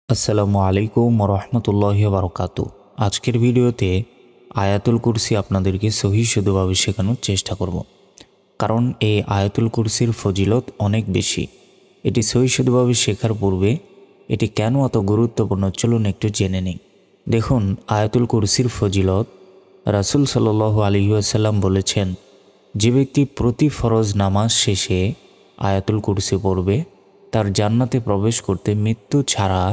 আসসালামু আলাইকুম রহমতুল্লাহি বারকাতু। আজকের ভিডিওতে আয়াতুল কুরসি আপনাদেরকে সহি শুদ্ধভাবে শেখানোর চেষ্টা করব, কারণ এই আয়াতুল কুরসির ফজিলত অনেক বেশি। এটি সহি শুদ্ধভাবে শেখার পূর্বে এটি কেন এত গুরুত্বপূর্ণ চলুন একটু জেনে নিই। দেখুন, আয়াতুল কুরসির ফজিলত রাসূল সাল্লাল্লাহু আলাইহি ওয়াসাল্লাম বলেছেন, যে ব্যক্তি প্রতি ফরজ নামাজ শেষে আয়াতুল কুরসি পড়বে তার জান্নাতে প্রবেশ করতে মৃত্যু ছাড়া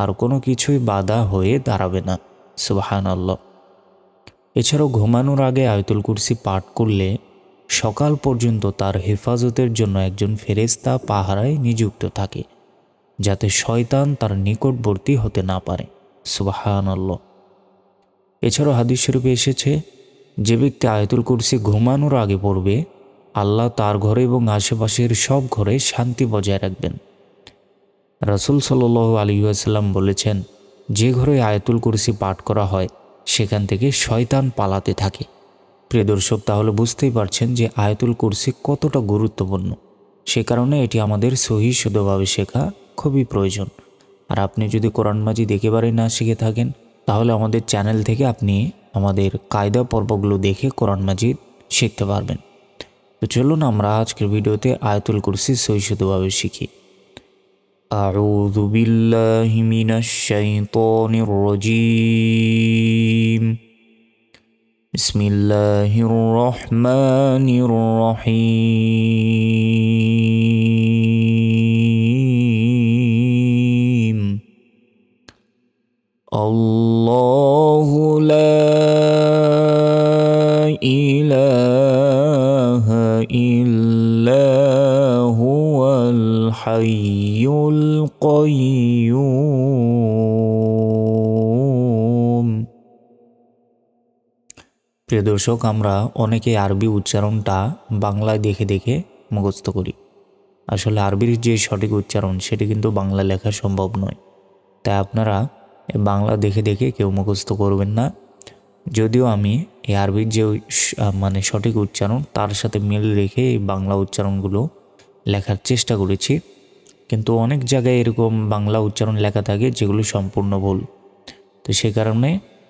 আর কোনো কিছুই বাধা হয়ে দাঁড়াবে না। সুবহানাল্লাহ। এছাড়াও ঘুমানোর আগে আয়াতুল কুরসি পাঠ করলে সকাল পর্যন্ত তার হেফাজতের জন্য একজন ফেরেশতা পাহারায় নিযুক্ত থাকে, যাতে শয়তান তার নিকটবর্তী হতে না পারে। সুবহানাল্লাহ। এছাড়াও হাদিস শরীফে এসেছে, যে ব্যক্তি আয়াতুল কুরসি ঘুমানোর আগে পড়বে আল্লাহ তার ঘরে এবং আশেপাশের সব ঘরে শান্তি বজায় রাখবেন। রাসূল সাল্লাল্লাহু আলাইহি ওয়াসাল্লাম বলেছেন, যে ঘরে আয়াতুল কুরসি পাঠ করা হয় সেখান থেকে শয়তান পালাতে থাকে। প্রিয় দর্শক, তাহলে বুঝতেই পারছেন যে আয়াতুল কুরসি কতটা গুরুত্বপূর্ণ। সে কারণে এটি আমাদের সহি শুদ্ধভাবে শেখা খুবই প্রয়োজন। আর আপনি যদি কোরআন মাজিদ একেবারেই না শিখে থাকেন, তাহলে আমাদের চ্যানেল থেকে আপনি আমাদের কায়দা পর্বগুলো দেখে কোরআন মাজিদ শিখতে পারবেন। তো চলুন আমরা আজকের ভিডিওতে আয়াতুল কুরসি সহি শুদ্ধভাবে শিখি। أعوذ بالله من الشيطان الرجيم بسم الله الرحمن الرحيم الله لا إله إلا هو الحي القيوم। প্রিয় দর্শক, আমরা অনেকে আরবি উচ্চারণটা বাংলায় দেখে দেখে মুখস্থ করি। আসলে আরবির যে সঠিক উচ্চারণ সেটি কিন্তু বাংলা লেখা সম্ভব নয়। তাই আপনারা বাংলা দেখে দেখে কেউ মুখস্থ করবেন না। যদিও আমি এই আরবির যে সঠিক উচ্চারণ তার সাথে মিল রেখে এই বাংলা উচ্চারণগুলো লেখার চেষ্টা করেছি, কিন্তু অনেক জায়গায় এরকম বাংলা উচ্চারণ লেখা থাকে যেগুলো সম্পূর্ণ ভুল। তো সে কারণে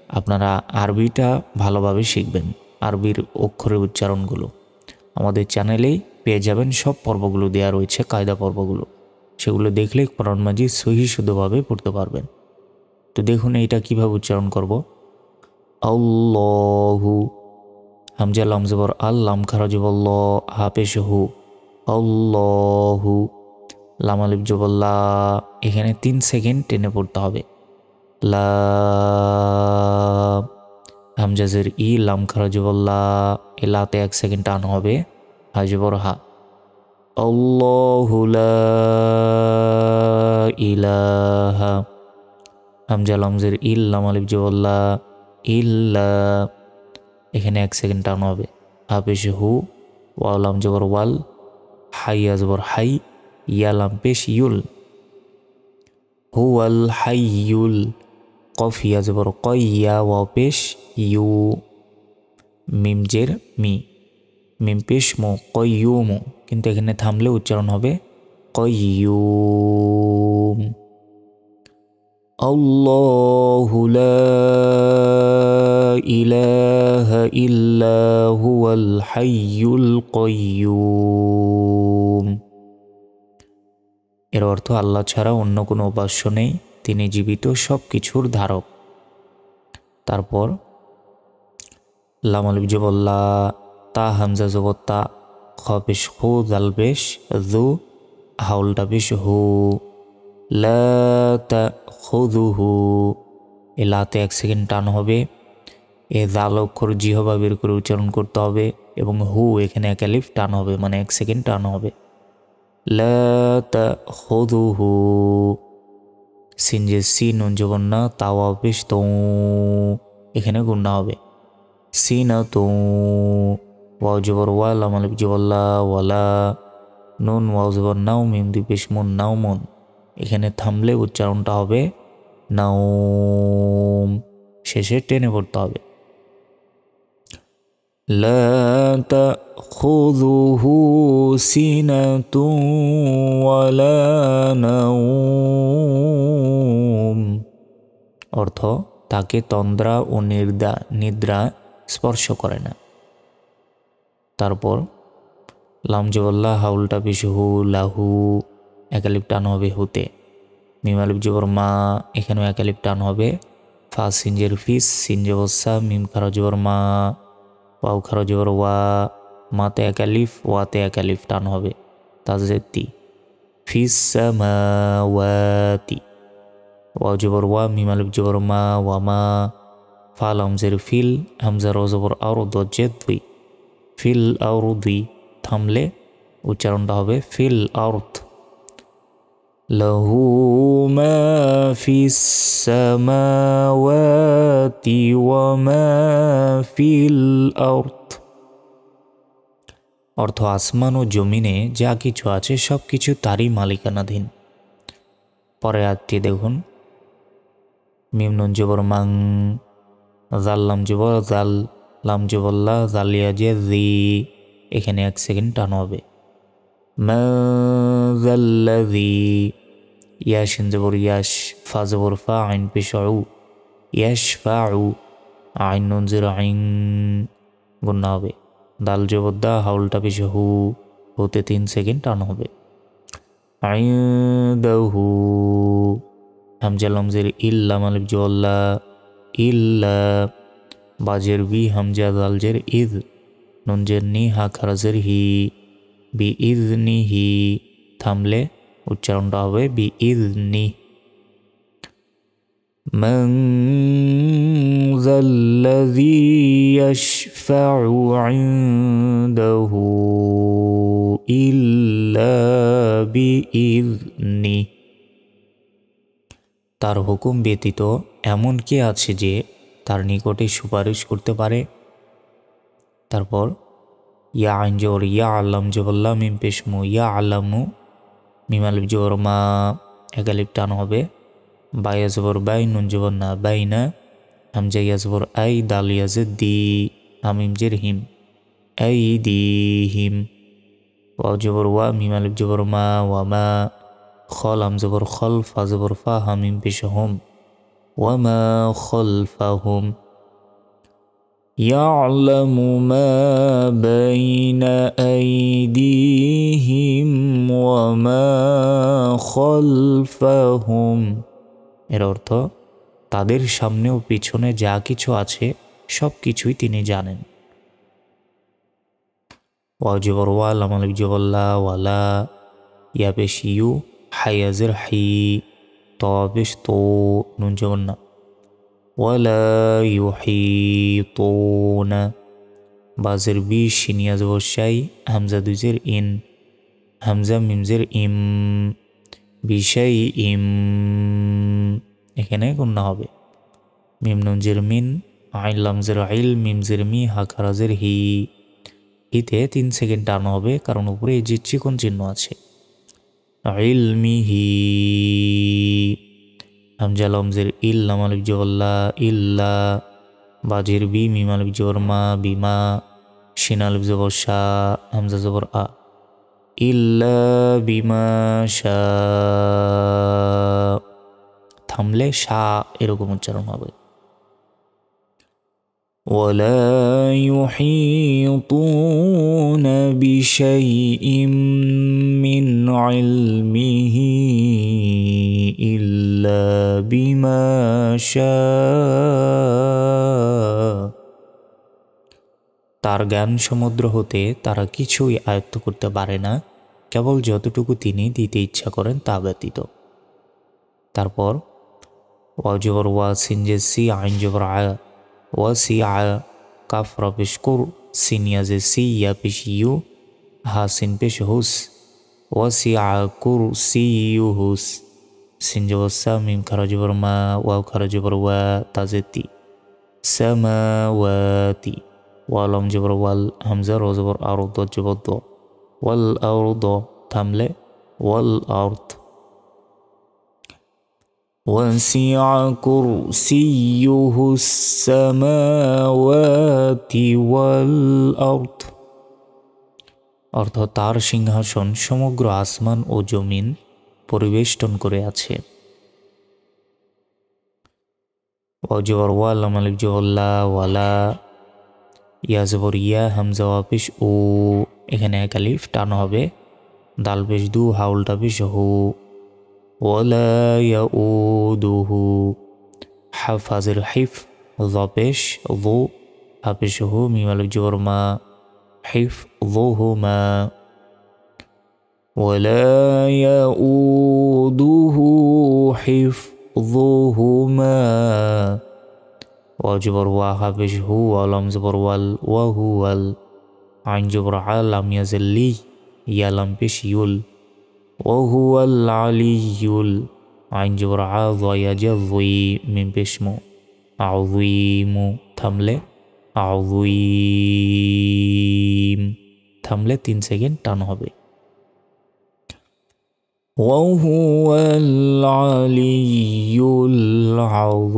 আপনারা আরবিটা ভালোভাবে শিখবেন। আরবির অক্ষরের উচ্চারণগুলো আমাদের চ্যানেলেই পেয়ে যাবেন। সব পর্বগুলো দেওয়া রয়েছে, কায়দা পর্বগুলো, সেগুলো দেখলে কোরআন মাজিদ সহি শুদ্ধভাবে পড়তে পারবেন। তো দেখুন এইটা কিভাবে উচ্চারণ করব। আল্লাহু, হামজা লাম জবর আল, লাম খারা জবর ল, হা পেশ হু, আল্লাহু, লাম আলিফ জবর লা। এখানে 3 সেকেন্ড টেনে পড়তে হবে। লা, হামজা জের ই, লাম খারা জবর লা, এ লাতে 1 সেকেন্ড টান হবে, হা জবর হা। আল্লাহু লা ইলাহা, হামজা লাম জের ইল, লাম আলিফ জবর লা, ইল্লা, এখানে 1 সেকেন্ড টান হবে, হা পেশ হু, ওয়াও লাম জবর ওয়াল, হাইয়া জবর হাই, ইয়া লাম পেশ ইউল, হুয়াল হাইয়ুল, কফ ইয়া জবর কয়, ইয়া ওয়াও পেশ ইউ, মিম জের মি, মিম পেশ মো, কয়ুমু, কিন্তু এখানে থামলে উচ্চারণ হবে কয়ুম। আল্লাহু লা ইলাহা ইল্লা হুয়াল হাইয়ুল কাইয়্যুম। এর অর্থ আল্লাহ ছাড়া অন্য কোনো উপাস্য নেই, তিনি জীবিত সব কিছুর ধারক। তারপর লাম আলিফ জবর লা, তা হামজা জবর তা, খ পেশ হু, দাল পেশ যু, হাউলটা পেশ হু, লা তাখুযুহু, এ লাতে 1 সেকেন্ড টান হবে। এ জাল অক্ষর জিহবা বের করে উচ্চারণ করতে হবে, এবং হু এখানে 1 আলিফ টান হবে, মানে 1 সেকেন্ড টান হবে। লা তাখুযুহু, সিন যে সি, নুন জবর না, তাওয়া পেশ তো, এখানে গুণনা হবে সিনাতু, ওয়াও জবর ওয়া, লাম আলিফ জবর লা, ওয়ালা, নুন ওয়াও জবর নাও, মিম দুই পেশ মুন, নাওমুন, এখানে থামলে উচ্চারণটা হবে নাওম, শেষে টেনে পড়তে হবে। লা তাখুযুহু সিনাতুন ওয়ালা নাওম। অর্থ তাকে তন্দ্রা ও নিদ্রা স্পর্শ করে না। তারপর লাম জবল্লা হাউলটা পেশ হু লাহু, একালিপ টান হবে হুতে। মিম আলিফ জবর মা, এখানেও একালিপ টান হবে। ফা সিনজের ফিস, সিন জবর সা, মিম খারা জবর মা, ওয়াও খারা জবর ওয়া, মাতে একালিফ, ওয়াতে একালিফ টান হবে। তাজের তি, ফিস সামাওয়াতি, ওয়াও জবর ওয়া, মিম আলিফ জবর মা, ওয়া মা। ফা লামজের ফিল, হামজা র জবর আর দজ্জের দুই, ফিল আর দুই। থামলে উচ্চারণটা হবে ফিল আরদ। লাহু মা ফিস সামাওয়াতি ওয়া মা ফিল আরদ। অর্থ আসমান ও জমিনে যা কিছু আছে সব কিছু তারই মালিকানাধীন। পরে আয়াতটি দেখুন। মিম নুন জবর মাং, জাল লাম জবর জাল, লাম জবল্লা জালিয়া যে জি, এখানে 1 সেকেন্ড টান হবে। মা জাল্লাযী, ইয়াশিন জবর ইয়াশ, ফা জবর ফা, আইন পেশ উ, ইয়াশফাউ, আইন নুন জের আইন, গুণা হবে। দাল জবর দা, হাউলটা পেশ হু, হুতে 3 সেকেন্ড টান হবে। ইনদাহু, হামজা লামজের ইল, লাম আলিফ জল্লা ইল্লা, বাজের বি, হামজা দালজের ইদ, নুনজের নি, হা খারাজের হি, বি ইজনিহি। থামলে উচ্চারণটা হবে বি ইজনি। মান যাল্লাযী ইয়াশফাউ ইনদাহু ইল্লা বিইজনি। তার হুকুম ব্যতীত এমন কে আছে যে তার নিকটে সুপারিশ করতে পারে। তারপর ইয়া আইন জবর ইয়া, আল্লাম জবল্লা, মিম পেশমু, ইয়া আল্লামু, মিম আলিফ জবর মা, একালিপ টান হবে। বায়া জবর বাই, নুন জবর না, বাইনা, হামজা ইয়া জবর আই, দাল ইয়াজের দি, হামিম জের হিম, আই দি হিম। ওয়াও জবর ওয়া, মিম আলিফ জবর মা, ওয়া মা। খল আম জবর খল, ফা জবর ফা, হামিম পেশ হোম, ওয়া মা খলফাহুম। ইয়ালামু মা বাইনা আইদিহিম ওয়া মা খলফাহুম। এর অর্থ তাদের সামনে ও পিছনে যা কিছু আছে সব কিছুই তিনি জানেন। ওয়াও জবর ওয়া, লাম আলিফ জবর লা, ওয়ালা, ইয়া পেশ ইউ, হায়াজের হি, ত পেশ তো, নুন জবর না, ওয়ালা ইউহিতুনা, বাজের বি, শিনিয়া জবর শাই, হামজা দুজের ইন, হামজা মিমজের ইম, বিশাই ইম, এখানে গুণনা হবে। মিম নুনজের মিন, আইন লামজের আইল, মিমজের মি, হা খারাজের হি, হিতে 3 সেকেন্ড টান হবে কারণ উপরে এই যে চিকন চিহ্ন আছে। ইলমিহি, হামজা লামজের ইল, লাম আলিফ জবল্লা ইল্লা, বাজের বি, মিম আলিফ জবর মা, বিমা, শিন আলিফ জবর শা, হামজা জবর আ, ইল্লা বিমা শা। থামলে শা এরকম উচ্চারণ হবে। ওয়ালা ইউহিতুনা বিশাইইম মিন ইলমিহি ইল্লা বিমা শা। তার জ্ঞান সমুদ্র হতে তারা কিছুই আয়ত্ত করতে পারে না, কেবল যতটুকু তিনি দিতে ইচ্ছা করেন তা ব্যতীত। তারপর ওয়া জবর ওয়া, সিন জে সি, আইন জবর আ, ওয়া সি আ, কাফ রা পেশ কুর, সিন ইয়া জে সি, ইয়া পেশ ইউ, হা সিন পেশ হুস, ওয়া সি আ কুর সি ইউ হুস, সিন জবর সা, মিম খারা জবর মা, ওয়াও খারা জবর ওয়া, তাজে তি, সামাওয়াতি। ওয়ালাম জবর ওয়াল, হামজা র জবর আর, দ জবর দ, ওয়াল আর দ। থামলে ওয়াল আরদ। ওয়াসিআ কুরসিয়ুহু সামাওয়াতি ওয়াল আরদ। অর্থ তার সিংহাসন সমগ্র আসমান ও জমিন পরিবেষ্টন করে আছে। ওয়াও জবর ওয়া লাম আলিফ জবর লা ওয়ালা, ইয়া জবর ইয়া হামজা ওয়া পেশ উ, এখানে এক আলিফ টান হবে, দাল পেশ দু হাউলটা পেশ হু, ওয়ালা ইয়াউদুহু, হাফাজের হিফ য পেশ যু হা পেশ হু, মিম আলিফ জবর মা হিফ যুহুমা, ولا يؤوده حفظهما، وجبر وحبشه ولم زبر وهو عين جبر لم يزل لي يا لم بشيول، وهو العلي عين جبر ضيا جضي من بشمو عظيم থামলে عظيم থামলে 3 সেকেন্ড টান হবে। وهو العلي العظيم।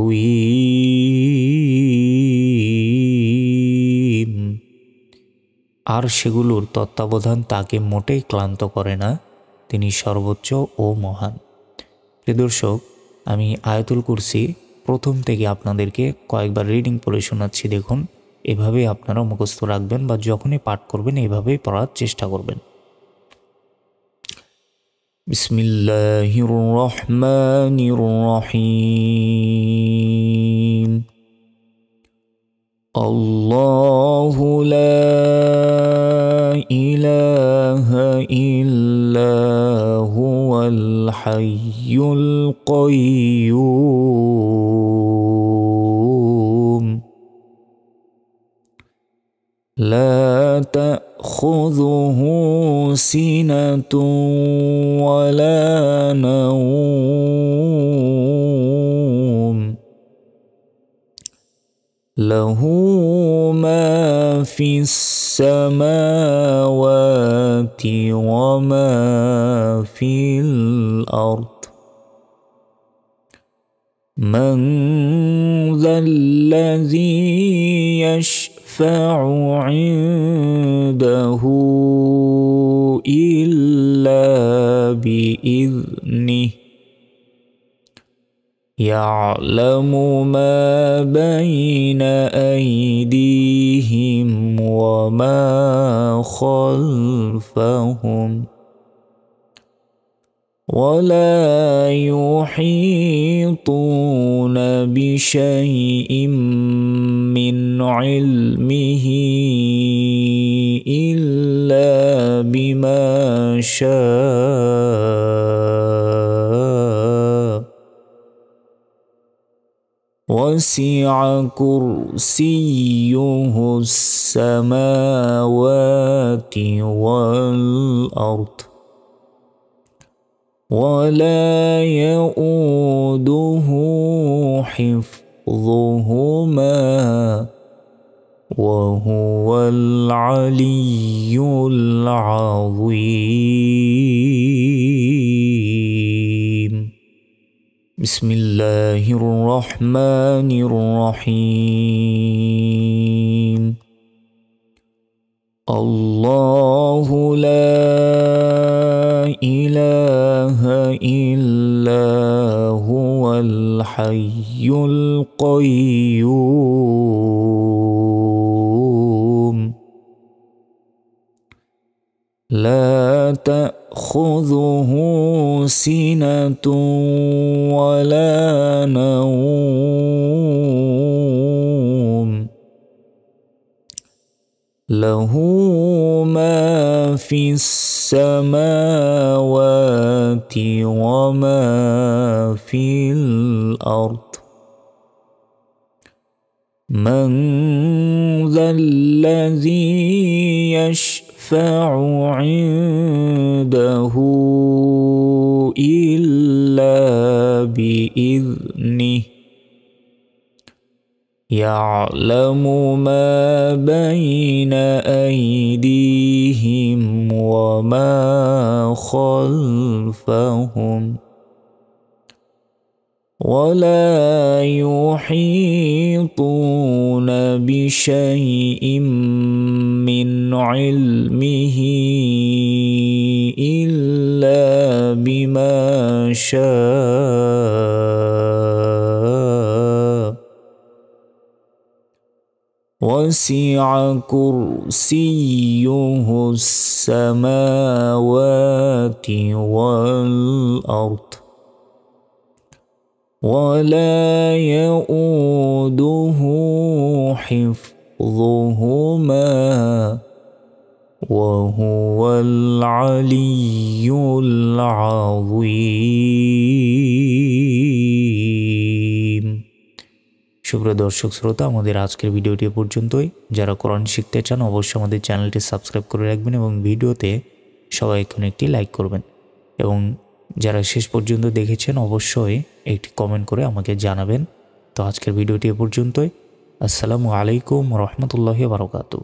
আর সেগুলোর তত্ত্বাবধান তাকে মোটেই ক্লান্ত করে না, তিনি সর্বোচ্চ ও মহান। প্রিয় দর্শক, আমি আয়াতুল কুরসি প্রথম থেকে আপনাদেরকে কয়েকবার রিডিং পড়ে শোনাচ্ছি, দেখুন এভাবেই আপনারা মুখস্থ রাখবেন বা যখনই পাঠ করবেন এভাবেই পড়ার চেষ্টা করবেন। বিসমিল্লাহির রহমানির রহিম। আল্লাহু লা ইলাহা ইল্লা হুয়াল হাইয়ুল কাইয়্যুম লা تأخذه سنة ولا نوم له ما في السماوات وما في الأرض من ذا الذي يشفع عنده إلا بإذنه يعلم ما بين أيديهم وما خلفهم ولا يحيطون بشيء من علمه إلا بما شاء وسع كرسيه السماوات والأرض ولا يؤوده حفظهما وهو العلي العظيم بسم الله الرحمن الرحيم الله لا إله إلا هو الحي القيوم لا تأخذه سنة ولا نوم له ما في السماوات وما في الأرض من ذا الذي يشفع عنده إلا بإذنه يعلم ما بين أيديهم وما خلفهم ولا يحيطون بشيء من علمه إلا بما شاء وسع كرسيه السماوات والأرض ولا يؤوده حفظهما وهو العلي العظيم। সুপ্রিয় দর্শক শ্রোতা, আমাদের আজকের ভিডিওটি পর্যন্তই। যারা কোরআন শিখতে চান অবশ্যই আমাদের চ্যানেলটি সাবস্ক্রাইব করে রাখবেন এবং ভিডিওতে সবাই এখন একটি লাইক করবেন, এবং যারা শেষ পর্যন্ত দেখেছেন অবশ্যই একটি কমেন্ট করে আমাকে জানাবেন। তো আজকের ভিডিওটি পর্যন্তই। আসসালামু আলাইকুম রহমতুল্লাহি বারাকাতুহু।